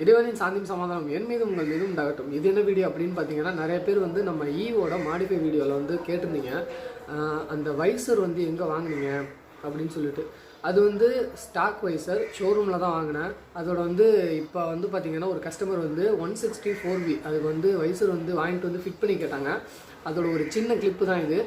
இறைவனின் சாந்தியும் சமாதானம் என் மீதும் உங்கள் மீதும் உண்டாகட்டும். இது என்ன வீடியோ அப்படின்னு பார்த்தீங்கன்னா, நிறைய பேர் வந்து நம்ம ஈவோட மாடிஃபை வீடியோவில் வந்து கேட்டிருந்தீங்க, அந்த வைசர் வந்து எங்கே வாங்கினீங்க அப்படின்னு சொல்லிட்டு. அது வந்து ஸ்டாக் வைசர் ஷோரூமில் தான் வாங்கினேன். அதோட வந்து இப்போ வந்து பார்த்திங்கன்னா ஒரு கஸ்டமர் வந்து 164V அதுக்கு வந்து வைசர் வந்து வாங்கிட்டு வந்து ஃபிட் பண்ணி கேட்டாங்க. அதோட ஒரு சின்ன கிளிப்பு தான் இது.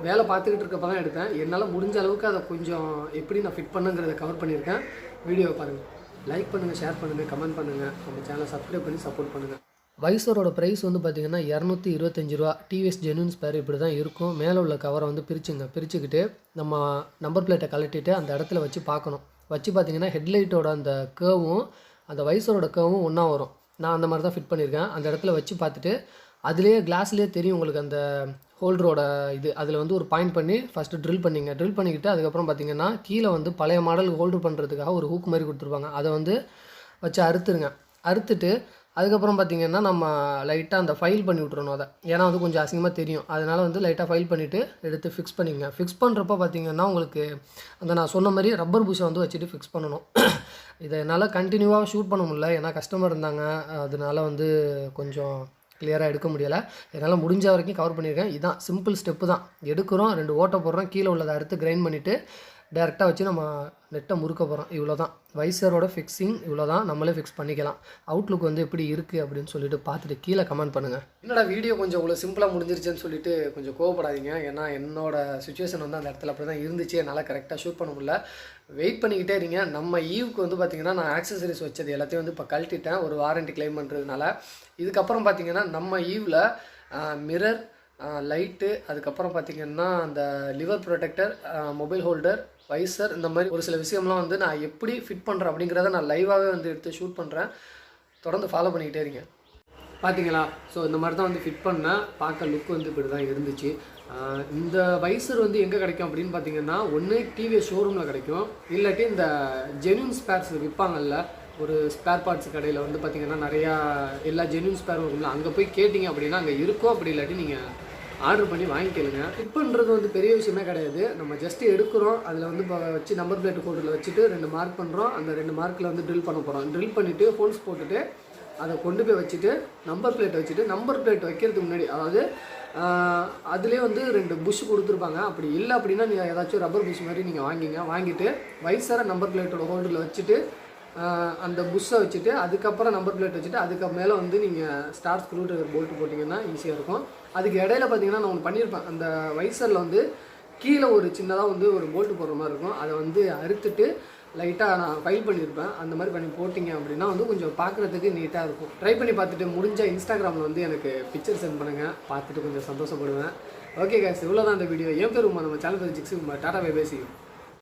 வேலை பார்த்துக்கிட்டு இருக்கப்போ தான் எடுத்தேன். என்னால் முடிஞ்ச அளவுக்கு அதை கொஞ்சம் எப்படி நான் ஃபிட் பண்ணுங்கிறத கவர் பண்ணியிருக்கேன். வீடியோவை பாருங்கள், லைக் பண்ணுங்கள், ஷேர் பண்ணுங்கள், கமெண்ட் பண்ணுங்கள், நம்ம சேனலை சப்ஸ்கிரைப் பண்ணி சப்போர்ட் பண்ணுங்கள். வைசரோட ப்ரைஸ் வந்து பார்த்திங்கன்னா 225 ரூபா. டிவிஎஸ் ஜென்யூன் ஸ்பேர் இப்படி தான் இருக்கும். மேலே உள்ள கவரை வந்து பிரிச்சுக்கிட்டு நம்ம நம்பர் பிளேட்டை கழட்டிட்டு அந்த இடத்துல வச்சு பார்க்கணும். வச்சு பார்த்திங்கன்னா ஹெட்லைட்டோட அந்த கேர்வும் அந்த வைசரோட கேர்வும் ஒன்றா வரும். நான் அந்த மாதிரி தான் ஃபிட் பண்ணியிருக்கேன். அந்த இடத்துல வச்சு பார்த்துட்டு அதுலேயே கிளாஸ்லேயே தெரியும் உங்களுக்கு அந்த ஹோல்டரோட இது. அதில் வந்து ஒரு பாயிண்ட் பண்ணி ஃபஸ்ட்டு ட்ரில் பண்ணிக்கிட்டு அதுக்கப்புறம் பார்த்திங்கன்னா கீழே வந்து பழைய மாடல் ஹோல்டர் பண்ணுறதுக்காக ஒரு ஹூக் மாதிரி கொடுத்துருப்பாங்க. அதை வந்து வச்சு அறுத்துட்டு அதுக்கப்புறம் பார்த்திங்கன்னா நம்ம லைட்டாக அந்த ஃபைல் பண்ணி விட்றணும் அதை. ஏன்னா வந்து கொஞ்சம் அசிங்கமாக தெரியும். அதனால் வந்து லைட்டாக ஃபைல் பண்ணிவிட்டு எடுத்து ஃபிக்ஸ் பண்ணிங்க. ஃபிக்ஸ் பண்ணுறப்ப பார்த்திங்கன்னா உங்களுக்கு அந்த நான் சொன்ன மாதிரி ரப்பர் பூஷை வந்து வச்சுட்டு ஃபிக்ஸ் பண்ணணும். இதை என்னால் கண்டினியூவாக ஷூட் பண்ண முடியல, ஏன்னா கஸ்டமர் இருந்தாங்க. அதனால வந்து கொஞ்சம் கிளியராக எடுக்க முடியலை. என்னால் முடிஞ்ச வரைக்கும் கவர் பண்ணியிருக்கேன். இதுதான் சிம்பிள் ஸ்டெப்பு தான். எடுக்கிறோம், 2 ஓட்டை போடுறோம், கீழே உள்ளதை அறுத்து கிரைண்ட் பண்ணிவிட்டு டேரெக்டாக வச்சு நம்ம நெட்டை முறுக்க போகிறோம். இவ்வளோ தான் வைசரோட ஃபிக்ஸிங். இவ்வளோ தான், நம்மளே ஃபிக்ஸ் பண்ணிக்கலாம். அவுட்லுக் வந்து எப்படி இருக்குது அப்படின்னு சொல்லிட்டு பார்த்துட்டு கீழே கமெண்ட் பண்ணுங்கள். என்னோட வீடியோ கொஞ்சம் இவ்வளோ சிம்பிளாக முடிஞ்சிருச்சுன்னு சொல்லிட்டு கொஞ்சம் கோவப்படாதீங்க. ஏன்னா என்னோட சுச்சுவேஷன் வந்து அந்த இடத்துல அப்படி தான் இருந்துச்சு. என்னால் கரெக்டாக ஷூட் பண்ண முடியல. வெயிட் பண்ணிக்கிட்டே இருங்க. நம்ம ஈவுக்கு வந்து பார்த்திங்கன்னா நான் ஆக்சசரிஸ் வச்சது எல்லாத்தையும் வந்து இப்போ கழட்டிட்டேன், ஒரு வாரண்ட்டி கிளைம் பண்ணுறதுனால. இதுக்கப்புறம் பார்த்திங்கன்னா நம்ம ஈவில் மிரர், லைட்டு, அதுக்கப்புறம் பார்த்திங்கன்னா அந்த liver protector, mobile holder, visor, இந்த மாதிரி ஒரு சில விஷயம்லாம் வந்து நான் எப்படி ஃபிட் பண்ணுறேன் அப்படிங்கிறத நான் லைவாகவே வந்து எடுத்து ஷூட் பண்ணுறேன். தொடர்ந்து ஃபாலோ பண்ணிக்கிட்டே இருங்க. பார்த்தீங்களா? ஸோ இந்த மாதிரி தான் வந்து ஃபிட் பண்ணேன். பார்க்க லுக் வந்து இப்படி தான் இருந்துச்சு. இந்த வைசர் வந்து எங்கே கிடைக்கும் அப்படின்னு பார்த்தீங்கன்னா, ஒன்று டிவிஎஸ் ஷோரூமில் கிடைக்கும், இல்லாட்டி இந்த ஜென்யூன் ஸ்பேர்ஸ் விற்பாங்கல்ல, ஒரு ஸ்பேர் பார்ட்ஸ் கடையில் வந்து பார்த்திங்கன்னா நிறையா எல்லா ஜென்யூன் ஸ்பேரும் இருக்கும்ல, அங்கே போய் கேட்டிங்க அப்படின்னா அங்கே இருக்கும். அப்படி இல்லாட்டி நீங்கள் ஆர்டர் பண்ணி வாங்கிக்கலுங்க. ஃபிட் பண்ணுறது வந்து பெரிய விஷயமே கிடையாது. நம்ம ஜஸ்ட்டு எடுக்கிறோம், அதில் வந்து இப்போ வச்சு நம்பர் பிளேட் கோட்டில் வச்சுட்டு 2 மார்க் பண்ணுறோம். அந்த 2 மார்க்கில் வந்து ட்ரில் பண்ண போகிறோம். ட்ரில் பண்ணிவிட்டு ஹோல்ஸ் போட்டுட்டு அதை கொண்டு போய் வச்சுட்டு நம்பர் பிளேட் வச்சுட்டு, நம்பர் பிளேட் வைக்கிறதுக்கு முன்னாடி அதாவது அதுலேயே வந்து 2 புஷ் கொடுத்துருப்பாங்க. அப்படி இல்லை அப்படின்னா நீங்கள் ஏதாச்சும் ரப்பர் புஷ் மாதிரி நீங்கள் வாங்கிட்டு வைசரை நம்பர் பிளேட்டோட ஹோல்டரில் வச்சுட்டு அந்த புஷ்ஷை வச்சுட்டு அதுக்கப்புறம் நம்பர் பிளேட் வச்சுட்டு அதுக்கு மேலே வந்து நீங்கள் ஸ்டார் ஸ்க்ரூ ட்ரைவர் போல்ட்டு போட்டிங்கன்னா ஈஸியாக இருக்கும். அதுக்கு இடையில பார்த்தீங்கன்னா நான் ஒன்று பண்ணியிருப்பேன். அந்த வைசரில் வந்து கீழே ஒரு சின்னதாக வந்து ஒரு போல்ட்டு போடுற மாதிரி இருக்கும். அதை வந்து அறுத்துட்டு லைட்டாக நான் ஃபைல் பண்ணியிருப்பேன். அந்த மாதிரி பண்ணி போட்டிங்க அப்படின்னா வந்து கொஞ்சம் பார்க்குறதுக்கு நீட்டாக இருக்கும். ட்ரை பண்ணி பார்த்துட்டு முடிஞ்ச இன்ஸ்டாகிராமில் வந்து எனக்கு பிக்சர் சென்ட் பண்ணுங்கள். பார்த்துட்டு கொஞ்சம் சந்தோஷப்படுவேன். ஓகே கைஸ், இவ்வளோ தான் இந்த வீடியோ. என் பேர் உமா, நம்ம சேனல் பேர் Gixxy Umar. Tata bye bye, see you.